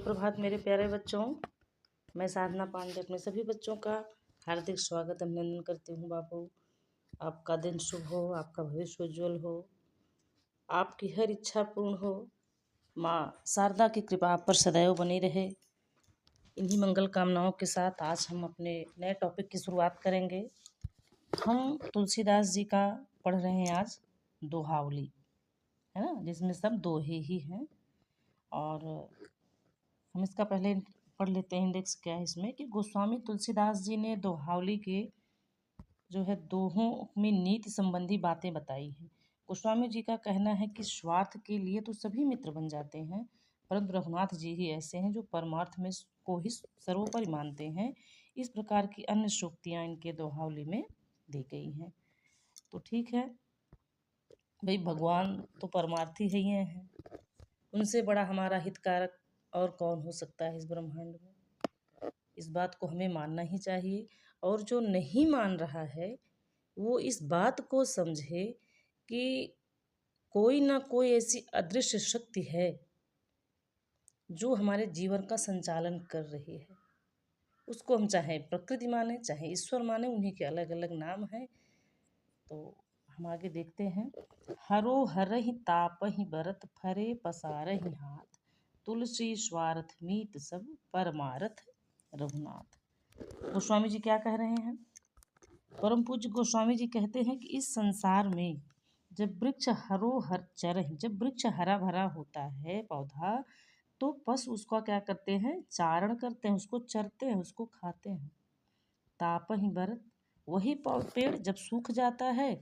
सुप्रभात मेरे प्यारे बच्चों। मैं साधना पांडे अपने सभी बच्चों का हार्दिक स्वागत अभिनंदन करती हूँ। बाबू, आपका दिन शुभ हो, आपका भविष्य उज्ज्वल हो, आपकी हर इच्छा पूर्ण हो। माँ शारदा की कृपा आप पर सदैव बनी रहे। इन्हीं मंगल कामनाओं के साथ आज हम अपने नए टॉपिक की शुरुआत करेंगे। हम तुलसीदास जी का पढ़ रहे हैं आज दोहावली, है ना, जिसमें सब दोहे ही हैं। और हम इसका पहले पढ़ लेते हैं। इंडेक्स क्या है इसमें कि गोस्वामी तुलसीदास जी ने दोहावली के जो है दोहों में नीति संबंधी बातें बताई हैं। गोस्वामी जी का कहना है कि स्वार्थ के लिए तो सभी मित्र बन जाते हैं, परंतु रघुनाथ जी ही ऐसे हैं जो परमार्थ में को ही सर्वोपरि मानते हैं। इस प्रकार की अन्य सूक्तियाँ इनके दोहावली में दी गई हैं। तो ठीक है भाई, भगवान तो परमार्थी ही हैं, उनसे बड़ा हमारा हितकारक और कौन हो सकता है इस ब्रह्मांड में। इस बात को हमें मानना ही चाहिए। और जो नहीं मान रहा है वो इस बात को समझे कि कोई ना कोई ऐसी अदृश्य शक्ति है जो हमारे जीवन का संचालन कर रही है। उसको हम चाहे प्रकृति माने चाहे ईश्वर माने, उन्हीं के अलग अलग नाम हैं। तो हम आगे देखते हैं। हरो हरहि तापहि बरत फरे पसारहि हाथ, तुलसी स्वार्थ मीत सब परमारथ रघुनाथ। गोस्वामी जी क्या कह रहे हैं? परम पूज्य गोस्वामी जी कहते हैं कि इस संसार में जब वृक्ष जब वृक्ष हरा भरा होता है पौधा, तो पशु उसका क्या करते हैं? चारण करते हैं, उसको चरते हैं, उसको खाते हैं। तापहि बरत, वही पेड़ जब सूख जाता है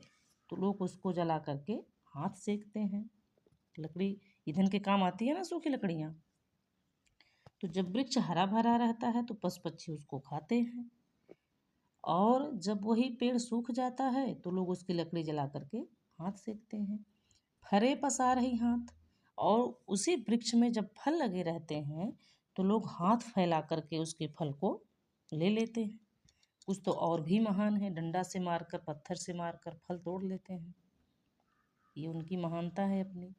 तो लोग उसको जला करके हाथ सेकते हैं। लकड़ी ईंधन के काम आती है ना, सूखी लकड़ियाँ। तो जब वृक्ष हरा भरा रहता है तो पशु पक्षी उसको खाते हैं, और जब वही पेड़ सूख जाता है तो लोग उसकी लकड़ी जला करके हाथ सेकते हैं। फरे पसार ही हाथ, और उसी वृक्ष में जब फल लगे रहते हैं तो लोग हाथ फैला करके उसके फल को ले लेते हैं। कुछ तो और भी महान है, डंडा से मारकर पत्थर से मारकर फल तोड़ लेते हैं, ये उनकी महानता है अपनी।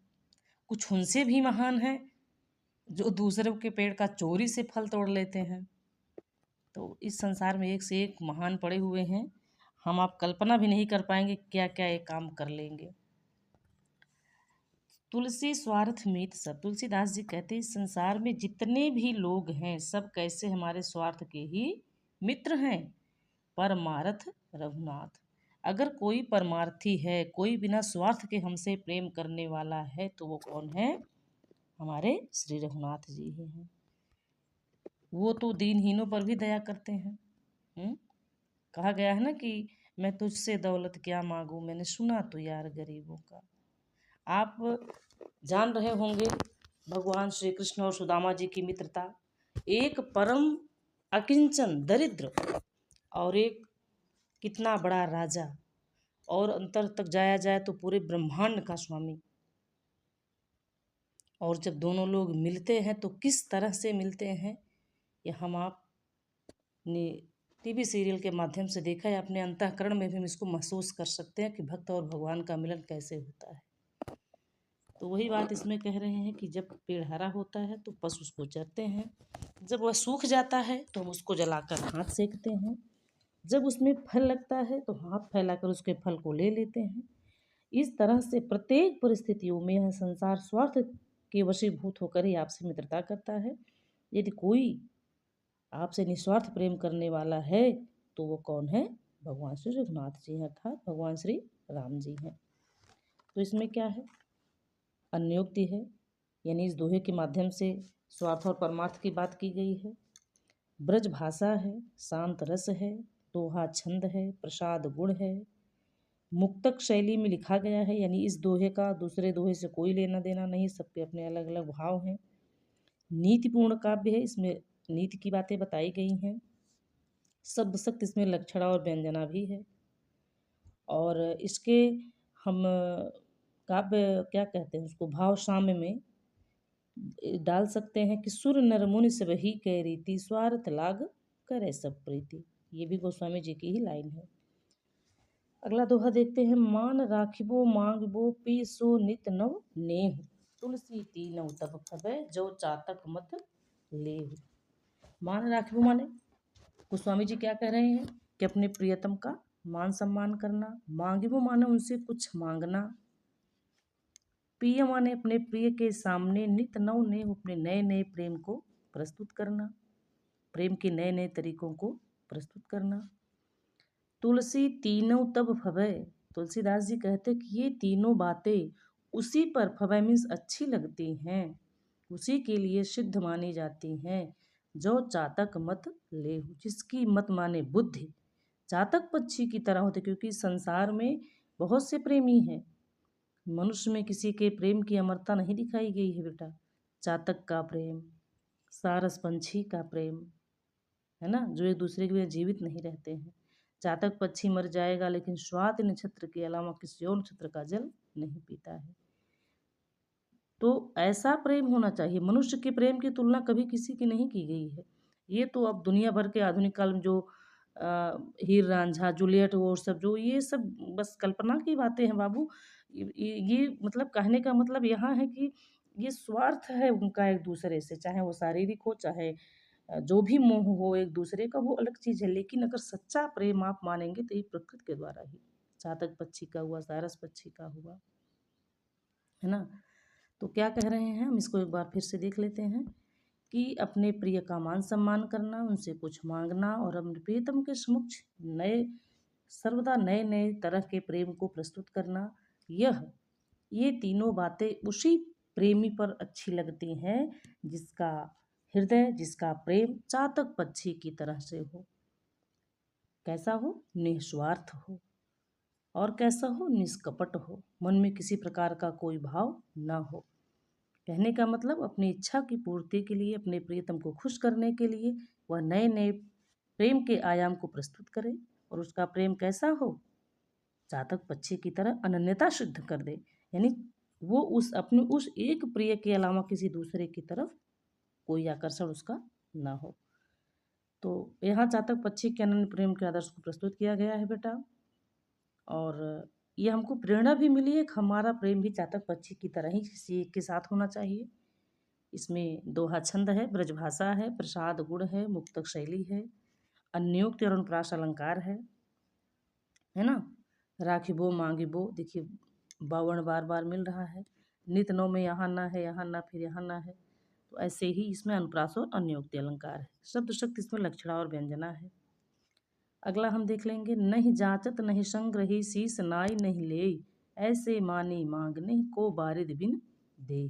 कुछ उनसे भी महान है जो दूसरे के पेड़ का चोरी से फल तोड़ लेते हैं। तो इस संसार में एक से एक महान पड़े हुए हैं, हम आप कल्पना भी नहीं कर पाएंगे क्या क्या ये काम कर लेंगे। तुलसी स्वार्थ मीत सब, तुलसीदास जी कहते हैं इस संसार में जितने भी लोग हैं सब कैसे हमारे स्वार्थ के ही मित्र हैं। परमार्थ रघुनाथ, अगर कोई परमार्थी है, कोई बिना स्वार्थ के हमसे प्रेम करने वाला है तो वो कौन है? हमारे श्री रघुनाथ जी ही हैं। वो तो दीनहीनों पर भी दया करते हैं। कहा गया है ना कि मैं तुझसे दौलत क्या मांगू, मैंने सुना तो यार गरीबों का। आप जान रहे होंगे भगवान श्री कृष्ण और सुदामा जी की मित्रता। एक परम अकिंचन दरिद्र और एक कितना बड़ा राजा, और अंतर तक जाया जाए तो पूरे ब्रह्मांड का स्वामी। और जब दोनों लोग मिलते हैं तो किस तरह से मिलते हैं, ये हम आपने टीवी सीरियल के माध्यम से देखा है। अपने अंतःकरण में भी हम इसको महसूस कर सकते हैं कि भक्त और भगवान का मिलन कैसे होता है। तो वही बात इसमें कह रहे हैं कि जब पेड़ हरा होता है तो पशु उसको चरते हैं, जब वह सूख जाता है तो हम उसको जलाकर हाथ सेकते हैं, जब उसमें फल लगता है तो हाथ फैलाकर उसके फल को ले लेते हैं। इस तरह से प्रत्येक परिस्थितियों में यह संसार स्वार्थ के वशीभूत होकर ही आपसे मित्रता करता है। यदि कोई आपसे निस्वार्थ प्रेम करने वाला है तो वो कौन है? भगवान श्री रघुनाथ जी हैं, अर्थात भगवान श्री राम जी हैं। तो इसमें क्या है? अन्योक्ति है, यानी इस दोहे के माध्यम से स्वार्थ और परमार्थ की बात की गई है। ब्रज भाषा है, शांत रस है, दोहा छंद है, प्रसाद गुण है, मुक्तक शैली में लिखा गया है, यानी इस दोहे का दूसरे दोहे से कोई लेना देना नहीं, सबके अपने अलग अलग भाव हैं। नीतिपूर्ण काव्य है, इसमें नीति की बातें बताई गई हैं। शब्द सख्त इसमें लक्षणा और व्यंजना भी है। और इसके हम काव्य क्या कहते हैं उसको, भाव साम्य में डाल सकते हैं कि सुर नर मुनि सब ही कह रीति, स्वार्थ लाग करे सब प्रीति। ये भी गोस्वामी जी की ही लाइन है। अगला दोहा देखते हैं। मान राखिबो मांगबो पीसो नित नव नेह, तुलसी तीनव तब फबे जो चातक मत लेहु। मान राखिबो माने गोस्वामी जी क्या कह रहे हैं कि अपने प्रियतम का मान सम्मान करना। मांगिबो माने उनसे कुछ मांगना। प्रिय माने अपने प्रिय के सामने नित नव ने अपने नए नए प्रेम को प्रस्तुत करना, प्रेम के नए नए तरीकों को प्रस्तुत करना। तुलसी तीनों तब फवै, तुलसीदास जी कहते कि ये तीनों बातें उसी पर फवै मीन्स अच्छी लगती हैं, उसी के लिए सिद्ध मानी जाती हैं। जो चातक मत लेहु, जिसकी मत माने बुद्धि चातक पक्षी की तरह होते, क्योंकि संसार में बहुत से प्रेमी हैं। मनुष्य में किसी के प्रेम की अमरता नहीं दिखाई गई है बेटा। चातक का प्रेम, सारस पंछी का प्रेम, है ना, जो एक दूसरे के बिना जीवित नहीं रहते हैं। चातक पक्षी मर जाएगा लेकिन स्वाति नक्षत्र के अलावा किसी और नक्षत्र का जल नहीं पीता है। तो ऐसा प्रेम होना चाहिए। मनुष्य के प्रेम की तुलना कभी किसी की नहीं की गई है। ये तो अब दुनिया भर के आधुनिक काल में जो हीर रांझा जूलियट वो सब जो ये सब बस कल्पना की बातें हैं बाबू। ये मतलब कहने का मतलब यहाँ है कि ये स्वार्थ है उनका एक दूसरे से, चाहे वो शारीरिक हो चाहे जो भी मोह हो एक दूसरे का, वो अलग चीज़ है। लेकिन अगर सच्चा प्रेम आप मानेंगे तो ये प्रकृति के द्वारा ही, चातक पक्षी का हुआ, सारस पक्षी का हुआ, है ना। तो क्या कह रहे हैं हम इसको एक बार फिर से देख लेते हैं कि अपने प्रिय का मान सम्मान करना, उनसे कुछ मांगना और अपने प्रियतम के समक्ष सर्वदा नए नए तरह के प्रेम को प्रस्तुत करना। ये तीनों बातें उसी प्रेमी पर अच्छी लगती हैं जिसका हृदय, जिसका प्रेम चातक पक्षी की तरह से हो। कैसा हो? निस्वार्थ हो। और कैसा हो? निष्कपट हो, मन में किसी प्रकार का कोई भाव न हो। कहने का मतलब अपनी इच्छा की पूर्ति के लिए, अपने प्रियतम को खुश करने के लिए वह नए नए प्रेम के आयाम को प्रस्तुत करे। और उसका प्रेम कैसा हो? चातक पक्षी की तरह अनन्यता सिद्ध कर दे, यानी वो उस एक प्रिय के अलावा किसी दूसरे की तरफ कोई आकर्षण उसका ना हो। तो यहाँ चातक पक्षी के अनन्य प्रेम के आदर्श को प्रस्तुत किया गया है बेटा। और ये हमको प्रेरणा भी मिली है कि हमारा प्रेम भी चातक पक्षी की तरह ही किसी एक के साथ होना चाहिए। इसमें दोहा छंद है, ब्रजभाषा है, प्रसाद गुण है, मुक्तक शैली है, अन्योक्ति और अनुप्रास अलंकार है ना। राखिबो मांगिबो, देखिए 52 बार बार मिल रहा है। नित नौ में यहाँ ना है, यहाँ ना, फिर यहाँ ना है। तो ऐसे ही इसमें अनुप्रास और अन्योक्ति अलंकार है। शब्द शक्ति इसमें लक्षणा और व्यंजना है। अगला हम देख लेंगे, नहीं जाचत नहीं संग्रही शीस नाई नहीं ले, ऐसे मानी मांग नहीं को बारिद बिन दे।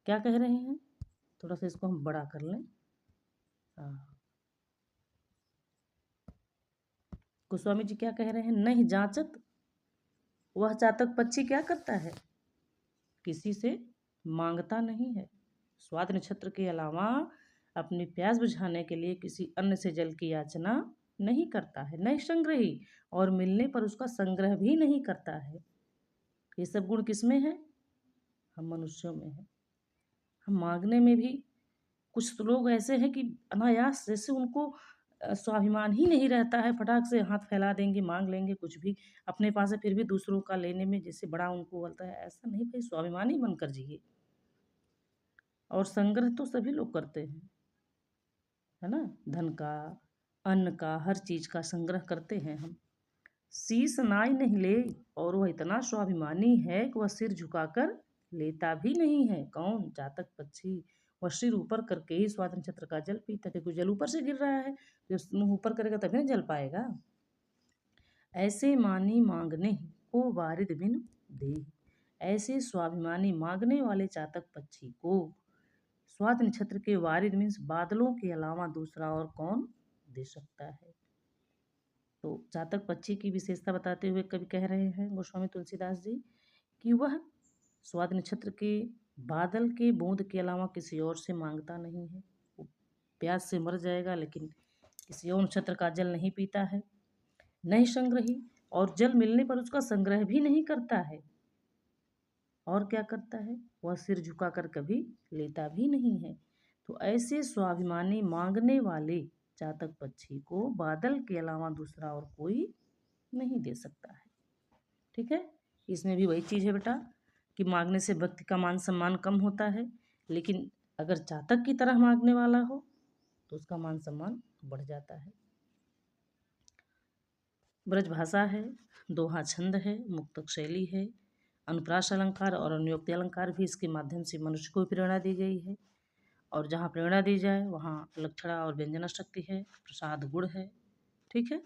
क्या कह रहे हैं? थोड़ा सा इसको हम बड़ा कर लें। गोस्वामी जी क्या कह रहे हैं? नहीं जाचत, वह चातक पक्षी क्या करता है? किसी से मांगता नहीं है। स्वाद नक्षत्र के अलावा अपनी प्यास बुझाने के लिए किसी अन्य से जल की याचना नहीं करता है। नहीं संग्रही, और मिलने पर उसका संग्रह भी नहीं करता है। ये सब गुण किसमें है? हम मनुष्यों में है। हम मांगने में भी कुछ तो लोग ऐसे हैं कि अनायास, जैसे उनको स्वाभिमान ही नहीं रहता है, फटाक से हाथ फैला देंगे, मांग लेंगे कुछ भी अपने पास है, फिर भी दूसरों का लेने में जैसे बड़ा उनको बोलता है। ऐसा नहीं भाई, स्वाभिमानी बनकर जिए। और संग्रह तो सभी लोग करते हैं, है ना, धन का, अन्न का, हर चीज का संग्रह करते हैं हम। शीस नाई नहीं ले, और वह इतना स्वाभिमानी है कि वह सिर झुकाकर लेता भी नहीं है। कौन? चातक पक्षी। वह सिर ऊपर करके ही स्वाद नक्षत्र का जल पीता है, क्योंकि जल ऊपर से गिर रहा है, जब मुंह ऊपर करेगा तभी ना जल पाएगा। ऐसे मानी मांगने को वारिद बिन दे, ऐसे स्वाभिमानी मांगने वाले चातक पक्षी को स्वाद नक्षत्र के वारिद मीन्स बादलों के अलावा दूसरा और कौन दे सकता है। तो चातक पक्षी की विशेषता बताते हुए कवि कह रहे हैं गोस्वामी तुलसीदास जी कि वह स्वाद नक्षत्र के बादल के बूंद के अलावा किसी और से मांगता नहीं है। वो प्यास से मर जाएगा लेकिन किसी और नक्षत्र का जल नहीं पीता है। नहीं संग्रही, और जल मिलने पर उसका संग्रह भी नहीं करता है। और क्या करता है? वह सिर झुकाकर कभी लेता भी नहीं है। तो ऐसे स्वाभिमानी मांगने वाले चातक पक्षी को बादल के अलावा दूसरा और कोई नहीं दे सकता है। ठीक है, इसमें भी वही चीज़ है बेटा कि मांगने से व्यक्ति का मान सम्मान कम होता है, लेकिन अगर चातक की तरह मांगने वाला हो तो उसका मान सम्मान बढ़ जाता है। ब्रजभाषा है, दोहा छंद है, मुक्तक शैली है, अनुप्रास अलंकार और अनुयोक्ति अलंकार भी इसके माध्यम से मनुष्य को प्रेरणा दी गई है। और जहाँ प्रेरणा दी जाए वहाँ लक्षणा और व्यंजना शक्ति है, प्रसाद गुण है। ठीक है,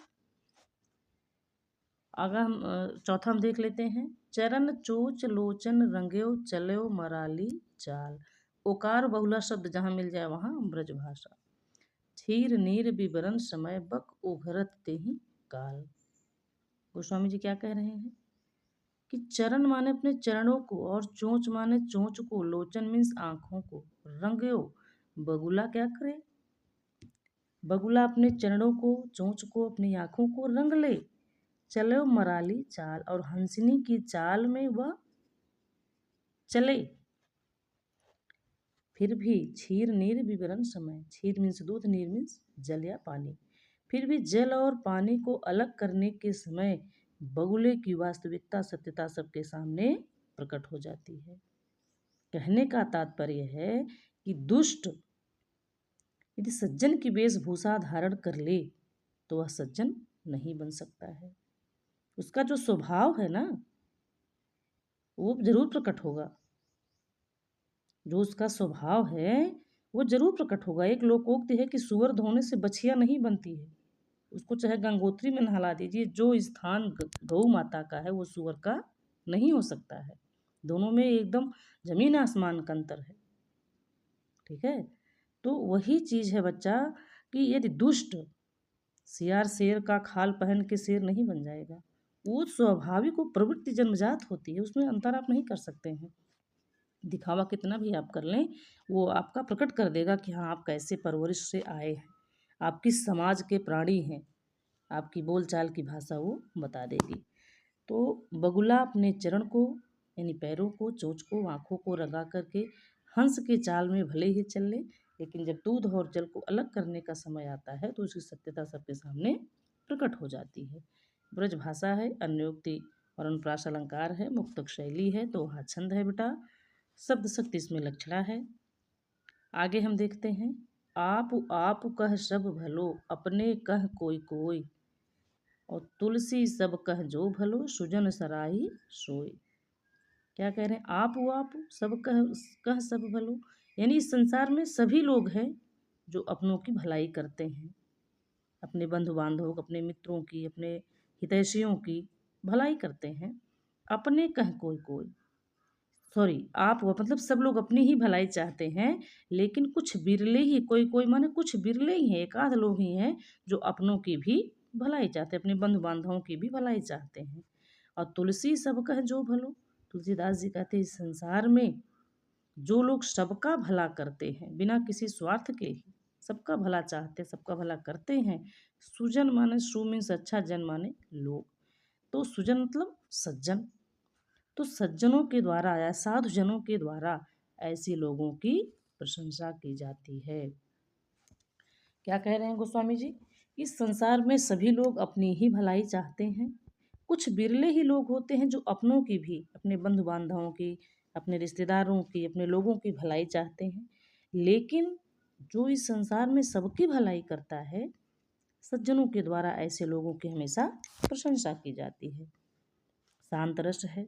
आगे हम चौथा हम देख लेते हैं। चरण चोच लोचन रंग्यो चल्यो मराली चाल। ओकार बहुला शब्द जहाँ मिल जाए वहाँ ब्रजभाषा। क्षीर नीर विवरण समय बक उघरत तेहि काल। गोस्वामी जी क्या कह रहे हैं कि चरण माने अपने चरणों को, और चोंच माने चोंच को, लोचन मीन्स आंखों को, रंग्यो बगुला क्या करे, बगुला अपने चरणों को, चोंच को, अपनी आंखों को रंग ले। चलो मराली चाल, और हंसनी की चाल में वह चले। फिर भी क्षीर नीर विवरण समय, क्षीर मीन्स दूध, नीर मीन्स जल या पानी, फिर भी जल और पानी को अलग करने के समय बगुले की वास्तविकता सत्यता सबके सामने प्रकट हो जाती है। कहने का तात्पर्य है कि दुष्ट यदि सज्जन की वेशभूषा धारण कर ले तो वह सज्जन नहीं बन सकता है। उसका जो स्वभाव है ना वो जरूर प्रकट होगा, जो उसका स्वभाव है वो जरूर प्रकट होगा। एक लोकोक्ति है कि सुअर धोने से बछिया नहीं बनती है। उसको चाहे गंगोत्री में नहला दीजिए, जो स्थान गौ माता का है वो सुअर का नहीं हो सकता है। दोनों में एकदम जमीन आसमान का अंतर है। ठीक है, तो वही चीज है बच्चा कि यदि दुष्ट सियार शेर का खाल पहन के शेर नहीं बन जाएगा। वो स्वाभाविक प्रवृत्ति जन्मजात होती है, उसमें अंतर आप नहीं कर सकते हैं। दिखावा कितना भी आप कर लें वो आपका प्रकट कर देगा कि हाँ आप कैसे परवरिश से आए हैं, आप किस समाज के प्राणी हैं। आपकी बोलचाल की भाषा वो बता देगी। तो बगुला अपने चरण को यानी पैरों को, चोंच को, आँखों को रंगा करके हंस के चाल में भले ही चल ले, लेकिन जब दूध और जल को अलग करने का समय आता है तो उसकी सत्यता सबके सामने प्रकट हो जाती है। ब्रज भाषा है, अन्योक्ति और अनुप्रास अलंकार है, मुक्तक शैली है, दोहा छंद है बेटा, शब्द शक्ति इसमें लक्षणा है। आगे हम देखते हैं। आप कह सब भलो, अपने कह कोई कोई, और तुलसी सब कह जो भलो, सुजन सराही सोई। क्या कह रहे हैं, आप सब कह सब भलो, यानी इस संसार में सभी लोग हैं जो अपनों की भलाई करते हैं, अपने बंधु बांधवों, अपने मित्रों की, अपने हितैषियों की भलाई करते हैं। अपने कह कोई कोई, सॉरी आप वो मतलब सब लोग अपनी ही भलाई चाहते हैं, लेकिन कुछ बिरले ही, कोई कोई माने कुछ बिरले ही हैं, एक आध लोग ही हैं जो अपनों की भी भलाई चाहते हैं, अपने बंधु बांधवों की भी भलाई चाहते हैं। और तुलसी सब कह जो भलो, तुलसीदास जी कहते हैं इस संसार में जो लोग सबका भला करते हैं बिना किसी स्वार्थ के ही सबका भला चाहते, सबका भला करते हैं। सुजन माने सु मीन्स अच्छा, जन माने लोग, तो सुजन मतलब सज्जन। तो सज्जनों के द्वारा या साधु जनों के द्वारा ऐसे लोगों की प्रशंसा की जाती है। क्या कह रहे हैं गोस्वामी जी, इस संसार में सभी लोग अपनी ही भलाई चाहते हैं। कुछ बिरले ही लोग होते हैं जो अपनों की भी, अपने बंधु बांधवों की, अपने रिश्तेदारों की, अपने लोगों की भलाई चाहते हैं। लेकिन जो इस संसार में सबकी भलाई करता है, सज्जनों के द्वारा ऐसे लोगों की हमेशा प्रशंसा की जाती है। शांत रस है,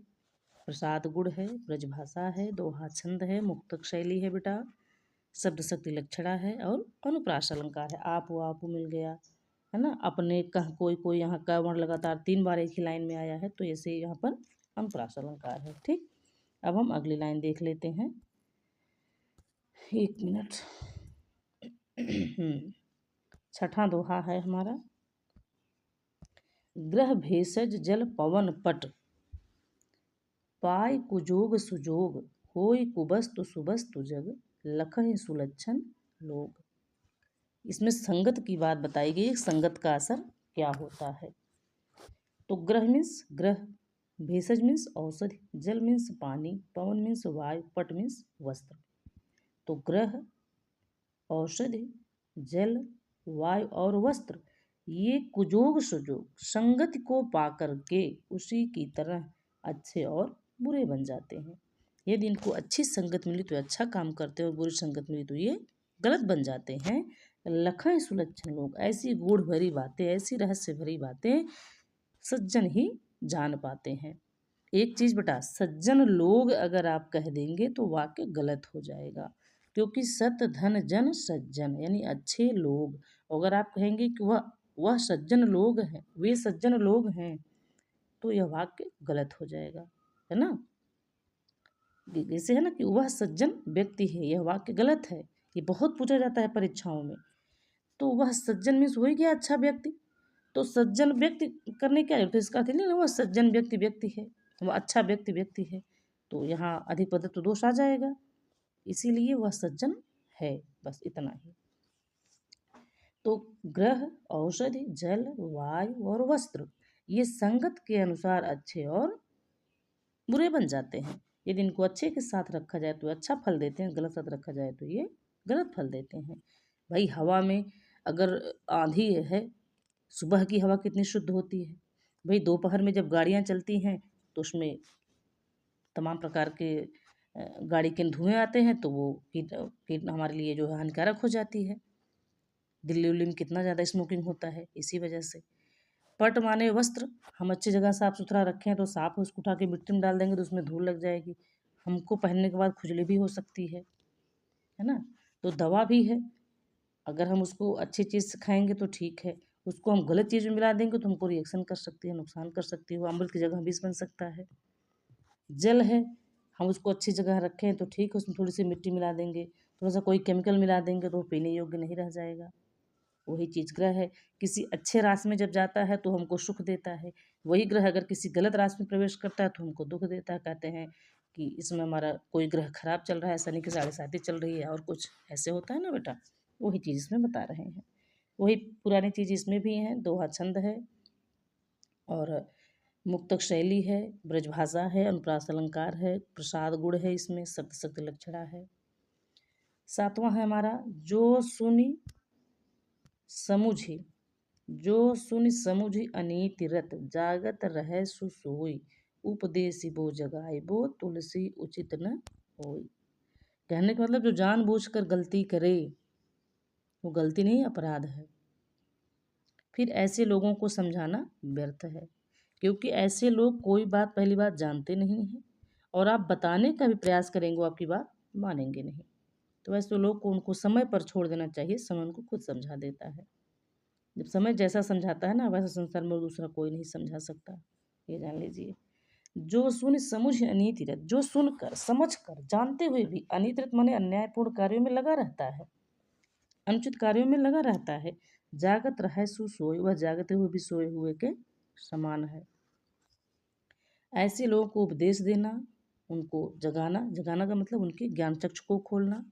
प्रसाद गुण है, ब्रजभाषा है, दोहा छंद है, मुक्तक शैली है बेटा, शब्द शक्ति लक्षणा है, और अनुप्रास अलंकार है। आप मिल गया है ना, अपने कह कोई कोई, यहाँ का वर्ण लगातार 3 बार एक ही लाइन में आया है तो ऐसे यहाँ पर अनुप्रास अलंकार है। ठीक, अब हम अगली लाइन देख लेते हैं। 1 मिनट। छठा दोहा है हमारा। ग्रह भेषज जल पवन पट, पाय कुजोग सुजोग, होय कुबस्तु सुबस्तु जग, लखहि सुलक्षण लोग। इसमें संगत की बात बताई गई, संगत का असर क्या होता है। तो ग्रह मीन्स ग्रह, भेषज मीन्स औषधि, जल मीन्स पानी, पवन मीन्स वायु, पट मीन्स वस्त्र। तो ग्रह, औषधि, जल, वायु और वस्त्र, ये कुजोग सुजोग संगति को पाकर के उसी की तरह अच्छे और बुरे बन जाते हैं। यदि इनको अच्छी संगत मिली तो अच्छा काम करते हैं और बुरी संगत मिली तो ये गलत बन जाते हैं। लखन सुलक्षण लोग, ऐसी गूढ़ भरी बातें, ऐसी रहस्य भरी बातें सज्जन ही जान पाते हैं। एक चीज़ बेटा, सज्जन लोग अगर आप कह देंगे तो वाक्य गलत हो जाएगा, क्योंकि सत धन जन सज्जन यानी अच्छे लोग। अगर आप कहेंगे कि वह सज्जन लोग हैं, वे सज्जन लोग हैं, तो यह वाक्य गलत हो जाएगा, है ना। जैसे है ना कि वह सज्जन व्यक्ति है, यह वाक्य गलत है। ये बहुत पूछा जाता है परीक्षाओं में। तो वह सज्जन मीन्स हो ही गया अच्छा व्यक्ति, तो सज्जन व्यक्ति करने क्या है, तो इसका अर्थ नहीं ना वह सज्जन व्यक्ति व्यक्ति है, वह अच्छा व्यक्ति व्यक्ति है, तो यहाँ अधिपद तो दोष आ जाएगा, इसीलिए वह सज्जन है, बस इतना ही। तो ग्रह, औषधि, जल, वायु और वस्त्र ये संगत के अनुसार अच्छे और बुरे बन जाते हैं। यदि इनको अच्छे के साथ रखा जाए तो अच्छा फल देते हैं, गलत साथ रखा जाए तो ये गलत फल देते हैं। भाई हवा में अगर आंधी है, सुबह की हवा कितनी शुद्ध होती है। भाई दोपहर में जब गाड़ियाँ चलती हैं तो उसमें तमाम प्रकार के गाड़ी के धुएँ आते हैं, तो वो कीट हमारे लिए जो है हानिकारक हो जाती है। दिल्ली उल्ली में कितना ज़्यादा स्मोकिंग होता है इसी वजह से। पट माने वस्त्र, हम अच्छी जगह साफ़ सुथरा रखें तो साफ उसको उठा के मिट्टी में डाल देंगे तो उसमें धूल लग जाएगी, हमको पहनने के बाद खुजली भी हो सकती है ना। तो दवा भी है, अगर हम उसको अच्छी चीज़ से खाएंगे तो ठीक है, उसको हम गलत चीज़ में मिला देंगे तो हमको रिएक्शन कर सकती है, नुकसान कर सकती है, वो अमृत की जगह विष बन सकता है। जल है, हम उसको अच्छी जगह रखें तो ठीक है, उसमें थोड़ी सी मिट्टी मिला देंगे, थोड़ा सा कोई केमिकल मिला देंगे तो वो पीने योग्य नहीं रह जाएगा। वही चीज़ ग्रह है, किसी अच्छे रास्ते में जब जाता है तो हमको सुख देता है, वही ग्रह अगर किसी गलत रास्ते में प्रवेश करता है तो हमको दुख देता है। कहते हैं कि इसमें हमारा कोई ग्रह खराब चल रहा है, शनि की 7.5 चल रही है और कुछ ऐसे होता है ना बेटा, वही चीज़ इसमें बता रहे हैं। वही पुरानी चीज़ इसमें भी है, दोहा छंद है और मुक्तक शैली है, ब्रजभाषा है, अनुप्रास अलंकार है, प्रसाद गुण है, इसमें सत्य सत्य लक्षणा है। 7वां है हमारा जो सुनी समुझी, जो सुनि समुझि अनीति रत, जागत रहे सुसोई, उपदेसी बो जगाए बो, तुलसी उचित न होई। कहने का मतलब जो जानबूझकर गलती करे वो गलती नहीं, अपराध है। फिर ऐसे लोगों को समझाना व्यर्थ है, क्योंकि ऐसे लोग कोई बात पहली बात जानते नहीं हैं और आप बताने का भी प्रयास करेंगे वो आपकी बात मानेंगे नहीं। तो ऐसे लोग को उनको समय पर छोड़ देना चाहिए, समय उनको खुद समझा देता है। जब समय जैसा समझाता है ना, वैसा संसार में दूसरा कोई नहीं समझा सकता, ये जान लीजिए। जो सुन समुझ अनीति रत, जो सुनकर समझकर जानते हुए भी अनीति रत माने अन्यायपूर्ण कार्यों में लगा रहता है, अनुचित कार्यों में लगा रहता है, जागत रहे सु सोए, वह जागते हुए भी सोए हुए के समान है। ऐसे लोगों को उपदेश देना, उनको जगाना, जगाना का मतलब उनके ज्ञान चक्षु को खोलना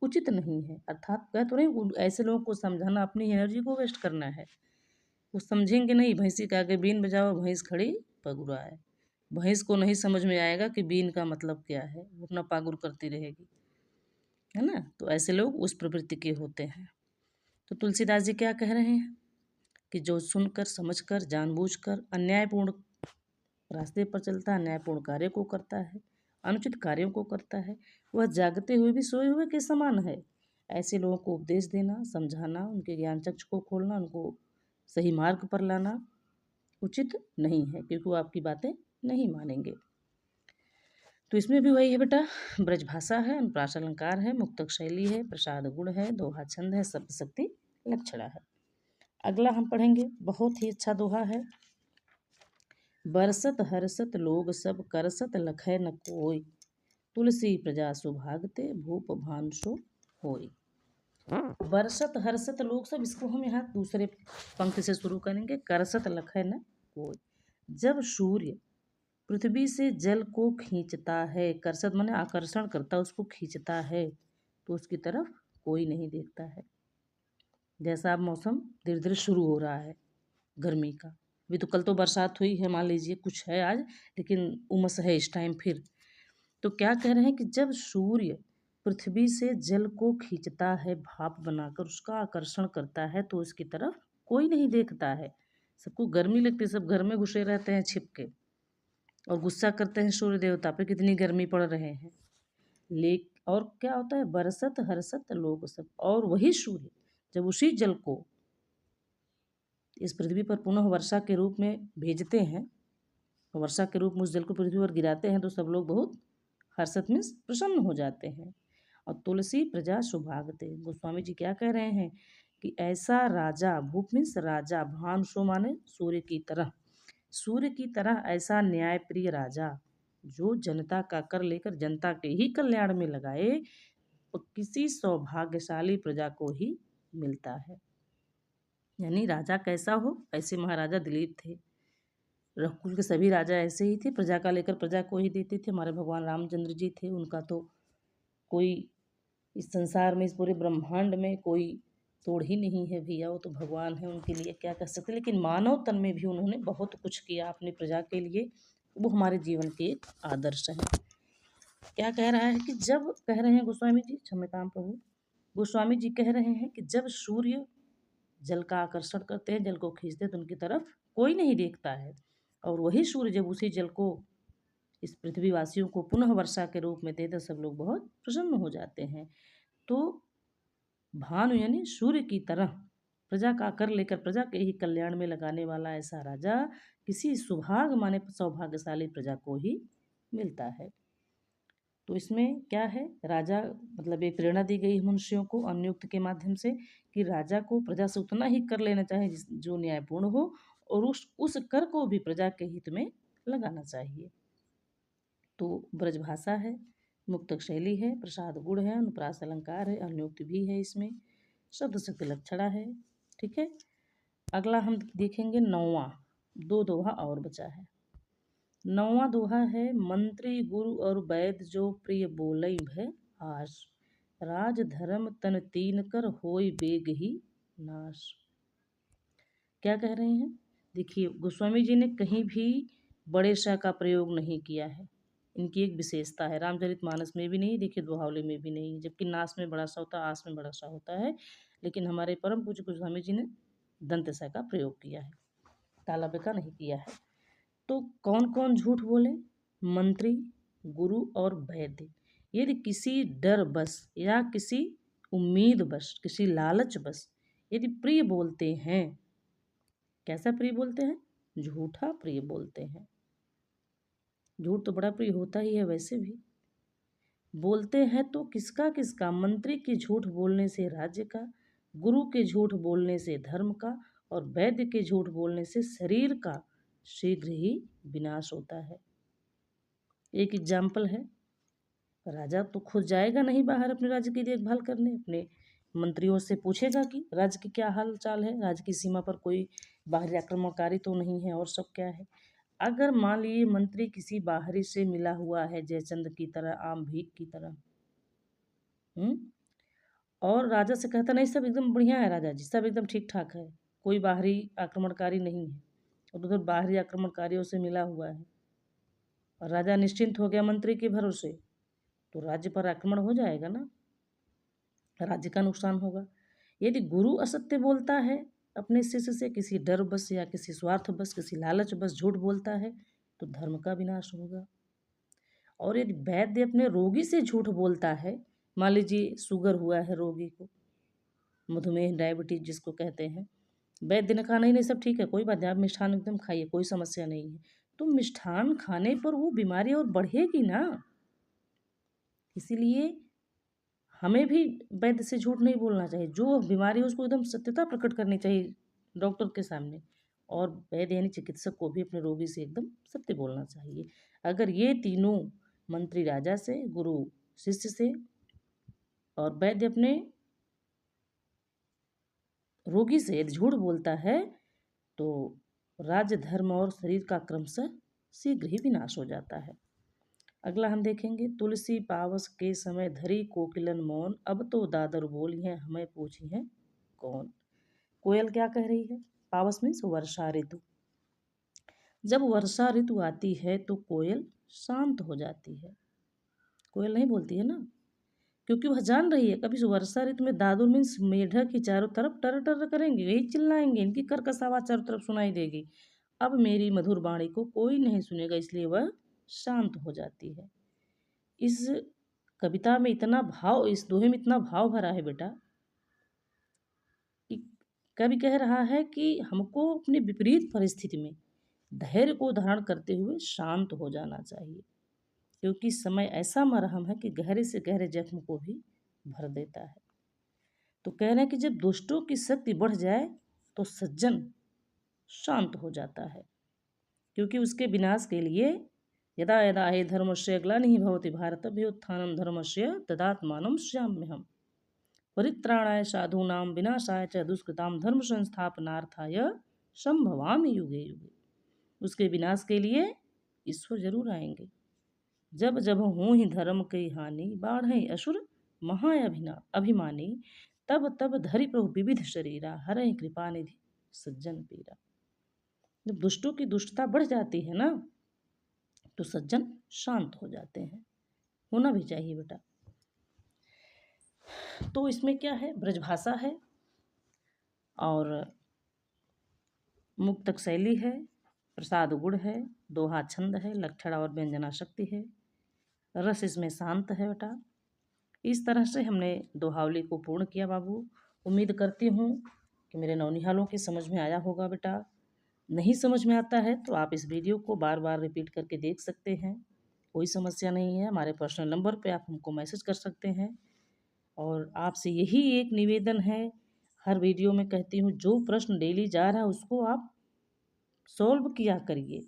उचित नहीं है। अर्थात कह तो नहीं, ऐसे लोगों को समझाना अपनी एनर्जी को वेस्ट करना है। वो समझेंगे नहीं, भैंसी के आगे बीन बजाओ भैंस खड़ी पगुराए, भैंस को नहीं समझ में आएगा कि बीन का मतलब क्या है, वो अपना पागुर करती रहेगी, है ना। तो ऐसे लोग उस प्रवृत्ति के होते हैं। तो तुलसीदास जी क्या कह रहे हैं कि जो सुनकर समझकर जानबूझकर अन्यायपूर्ण रास्ते पर चलता है, अन्यायपूर्ण कार्य को करता है, अनुचित कार्यों को करता है, वह जागते हुए भी सोए हुए के समान है। ऐसे लोगों को उपदेश देना, समझाना, उनके ज्ञान चक्षु को खोलना, उनको सही मार्ग पर लाना उचित नहीं है, क्योंकि वो आपकी बातें नहीं मानेंगे। तो इसमें भी वही है बेटा, ब्रजभाषा है, अनुप्रास अलंकार है, मुक्तक शैली है, प्रसाद गुण है, दोहा छंद है, सप्त शक्ति लक्षणा है। अगला हम पढ़ेंगे, बहुत ही अच्छा दोहा है। बरसत हर्षत लोग सब करसत लखै न कोई, तुलसी प्रजा सुभागते भूप भानसो होई। बरसत हर्षत लोग सब, इसको हम यहाँ दूसरे पंक्ति से शुरू करेंगे। करसत लखै न कोई, जब सूर्य पृथ्वी से जल को खींचता है, करसत माने आकर्षण करता, उसको खींचता है, तो उसकी तरफ कोई नहीं देखता है। जैसा अब मौसम धीरे धीरे शुरू हो रहा है गर्मी का, अभी तो कल तो बरसात हुई है, मान लीजिए कुछ है आज, लेकिन उमस है इस टाइम फिर। तो क्या कह रहे हैं कि जब सूर्य पृथ्वी से जल को खींचता है, भाप बनाकर उसका आकर्षण करता है, तो उसकी तरफ कोई नहीं देखता है। सबको गर्मी लगती है, सब घर में घुसे रहते हैं छिप के, और गुस्सा करते हैं सूर्य देवता पे, कितनी गर्मी पड़ रहे हैं। और क्या होता है, बरसत हर्षत लोक सब, और वही सूर्य जब उसी जल को इस पृथ्वी पर पुनः वर्षा के रूप में भेजते हैं, वर्षा के रूप में उस जल को पृथ्वी पर गिराते हैं, तो सब लोग बहुत हर्षित मीन्स प्रसन्न हो जाते हैं। और तुलसी प्रजा सुभागते, गोस्वामी जी क्या कह रहे हैं कि ऐसा राजा, भूप मीन्स राजा, भानुषो माने सूर्य की तरह, सूर्य की तरह ऐसा न्यायप्रिय राजा जो जनता का कर लेकर जनता के ही कल्याण में लगाए, वो किसी सौभाग्यशाली प्रजा को ही मिलता है। यानी राजा कैसा हो, ऐसे महाराजा दिलीप थे। रघुकुल के सभी राजा ऐसे ही थे, प्रजा का लेकर प्रजा को ही देते थे। हमारे भगवान रामचंद्र जी थे, उनका तो कोई इस संसार में, इस पूरे ब्रह्मांड में कोई तोड़ ही नहीं है भैया, वो तो भगवान है, उनके लिए क्या कर सकते। लेकिन मानव तन में भी उन्होंने बहुत कुछ किया अपनी प्रजा के लिए, वो हमारे जीवन के एक आदर्श है। क्या कह रहा है कि जब कह रहे हैं गोस्वामी जी, क्षम्यताम प्रभु, गोस्वामी जी कह रहे हैं कि जब सूर्य जल का आकर्षण करते हैं, जल को खींचते हैं, तो उनकी तरफ कोई नहीं देखता है, और वही सूर्य जब उसी जल को इस पृथ्वीवासियों को पुनः वर्षा के रूप में देते, सब लोग बहुत प्रसन्न हो जाते हैं। तो भानु यानी सूर्य की तरह प्रजा का कर लेकर प्रजा के ही कल्याण में लगाने वाला ऐसा राजा किसी सुभाग माने सौभाग्यशाली प्रजा को ही मिलता है। तो इसमें क्या है, राजा मतलब एक प्रेरणा दी गई मनुष्यों को अन्युक्त के माध्यम से कि राजा को प्रजा से उतना ही कर लेना चाहिए जो न्यायपूर्ण हो, और उस कर को भी प्रजा के हित में लगाना चाहिए। तो ब्रजभाषा है, मुक्तक शैली है, प्रसाद गुण है, अनुप्रास अलंकार है, अनुयुक्त भी है, इसमें शब्द शक्ति लक्षणा है। ठीक है, अगला हम देखेंगे 9वां, 2 दोहा और बचा है। 9वां दोहा है, मंत्री गुरु और वैद्य जो प्रिय बोलई भय आस, राज धर्म तन तीन कर होय बेग ही नाश। क्या कह रहे हैं, देखिए गोस्वामी जी ने कहीं भी बड़े सा का प्रयोग नहीं किया है, इनकी एक विशेषता है। रामचरितमानस में भी नहीं, देखिए दोहावली में भी नहीं, जबकि नास में बड़ा सा होता है, आस में बड़ा सा होता है, लेकिन हमारे परम पूज्य गोस्वामी जी ने दंत सा का प्रयोग किया है, तालव्य का नहीं किया है। तो कौन कौन झूठ बोले, मंत्री गुरु और वैद्य, यदि किसी डर बस या किसी उम्मीद बस, किसी लालच बस यदि प्रिय बोलते हैं, कैसा प्रिय बोलते हैं, झूठा प्रिय बोलते हैं। झूठ तो बड़ा प्रिय होता ही है, वैसे भी बोलते हैं तो किसका किसका, मंत्री के झूठ बोलने से राज्य का, गुरु के झूठ बोलने से धर्म का, और वैद्य के झूठ बोलने से शरीर का शीघ्र ही विनाश होता है। एक एग्जाम्पल है, राजा तो खुद जाएगा नहीं बाहर अपने राज्य की देखभाल करने, अपने मंत्रियों से पूछेगा कि राज्य की क्या हाल चाल है, राज्य की सीमा पर कोई बाहरी आक्रमणकारी तो नहीं है, और सब क्या है। अगर मान लीजिए मंत्री किसी बाहरी से मिला हुआ है, जयचंद की तरह, आम भीख की तरह, और राजा से कहता नहीं सब एकदम बढ़िया है राजा जी, सब एकदम ठीक ठाक है, कोई बाहरी आक्रमणकारी नहीं है, और उधर बाहरी आक्रमणकारियों से मिला हुआ है, और राजा निश्चिंत हो गया मंत्री के भरोसे, तो राज्य पर आक्रमण हो जाएगा ना, राज्य का नुकसान होगा। यदि गुरु असत्य बोलता है अपने शिष्य से, किसी डर बस या किसी स्वार्थ बस, किसी लालच बस झूठ बोलता है, तो धर्म का विनाश होगा। और यदि वैद्य अपने रोगी से झूठ बोलता है, मान लीजिए शुगर हुआ है रोगी को, मधुमेह डायबिटीज जिसको कहते हैं, वैद्य ने कहा नहीं नहीं सब ठीक है, कोई बात नहीं, आप मिष्ठान एकदम खाइए, कोई समस्या नहीं है, तो मिष्ठान खाने पर वो बीमारी और बढ़ेगी ना। इसीलिए हमें भी वैद्य से झूठ नहीं बोलना चाहिए, जो बीमारी है उसको एकदम सत्यता प्रकट करनी चाहिए डॉक्टर के सामने, और वैद्य यानी चिकित्सक को भी अपने रोगी से एकदम सत्य बोलना चाहिए। अगर ये तीनों, मंत्री राजा से, गुरु शिष्य से, और वैद्य अपने रोगी से यदि झूठ बोलता है, तो राज्य धर्म और शरीर का क्रमशः शीघ्र ही विनाश हो जाता है। अगला हम देखेंगे, तुलसी पावस के समय धरी कोकिलन मौन, अब तो दादर बोली है हमें पूछी है कौन। कोयल क्या कह रही है, पावस मीन्स वर्षा ऋतु, जब वर्षा ऋतु आती है तो कोयल शांत हो जाती है, कोयल नहीं बोलती है ना, क्योंकि वह जान रही है कभी वर्षा ऋतु में दादुर मीन्स मेढक की चारों तरफ टर टर करेंगे, यही चिल्लाएंगे, इनकी कर्कश आवाज चारों तरफ सुनाई देगी, अब मेरी मधुर वाणी को कोई नहीं सुनेगा, इसलिए वह शांत हो जाती है। इस कविता में इतना भाव, इस दोहे में इतना भाव भरा है बेटा कि कवि कह रहा है कि हमको अपनी विपरीत परिस्थिति में धैर्य को धारण करते हुए शांत हो जाना चाहिए, क्योंकि समय ऐसा मरहम है कि गहरे से गहरे जख्म को भी भर देता है। तो कह रहे हैं कि जब दुष्टों की शक्ति बढ़ जाए तो सज्जन शांत हो जाता है, क्योंकि उसके विनाश के लिए यदा यदा हि धर्मस्य ग्लानिः भवति भारत अभ्युत्थानं धर्मस्य तदात्मानं श्याम्यहम् परित्राणाय साधूनां विनाशाय च दुष्कृतां धर्म संस्थापनार्थाय संभवामि युगे युगे। उसके विनाश के लिए ईश्वर जरूर आएंगे। जब जब हों ही धर्म की हानि, बाढ़ें असुर अभिमानी, तब तब धरि प्रभु विविध शरीरा, हरहि कृपा निधि सज्जन पीरा। जब दुष्टों की दुष्टता बढ़ जाती है ना, तो सज्जन शांत हो जाते हैं। होना भी चाहिए बेटा। तो इसमें क्या है, ब्रजभाषा है और मुक्तक शैली है, प्रसाद गुण है, दोहा छंद है, लक्षण और व्यंजना शक्ति है, रस इसमें शांत है बेटा। इस तरह से हमने दोहावली को पूर्ण किया बाबू। उम्मीद करती हूँ कि मेरे नौनिहालों की समझ में आया होगा बेटा। नहीं समझ में आता है तो आप इस वीडियो को बार बार रिपीट करके देख सकते हैं, कोई समस्या नहीं है। हमारे पर्सनल नंबर पे आप हमको मैसेज कर सकते हैं। और आपसे यही एक निवेदन है, हर वीडियो में कहती हूँ, जो प्रश्न डेली जा रहा है उसको आप सॉल्व किया करिए।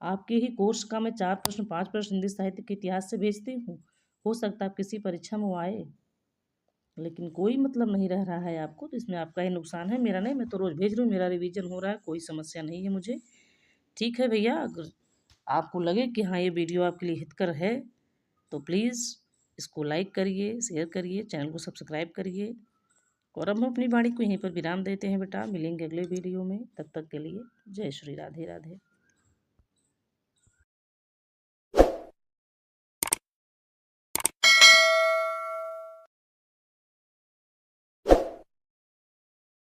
आपके ही कोर्स का मैं 4 प्रश्न 5 प्रश्न हिंदी साहित्य के इतिहास से भेजती हूँ। हो सकता है आप किसी परीक्षा में वो आए, लेकिन कोई मतलब नहीं रह रहा है आपको, तो इसमें आपका ही नुकसान है, मेरा नहीं। मैं तो रोज़ भेज रही हूँ, मेरा रिवीजन हो रहा है, कोई समस्या नहीं है मुझे। ठीक है भैया, अगर आपको लगे कि हाँ ये वीडियो आपके लिए हितकर है तो प्लीज़ इसको लाइक करिए, शेयर करिए, चैनल को सब्सक्राइब करिए। और अब हम अपनी वाणी को यहीं पर विराम देते हैं बेटा। मिलेंगे अगले वीडियो में, तब तक के लिए जय श्री राधे राधे।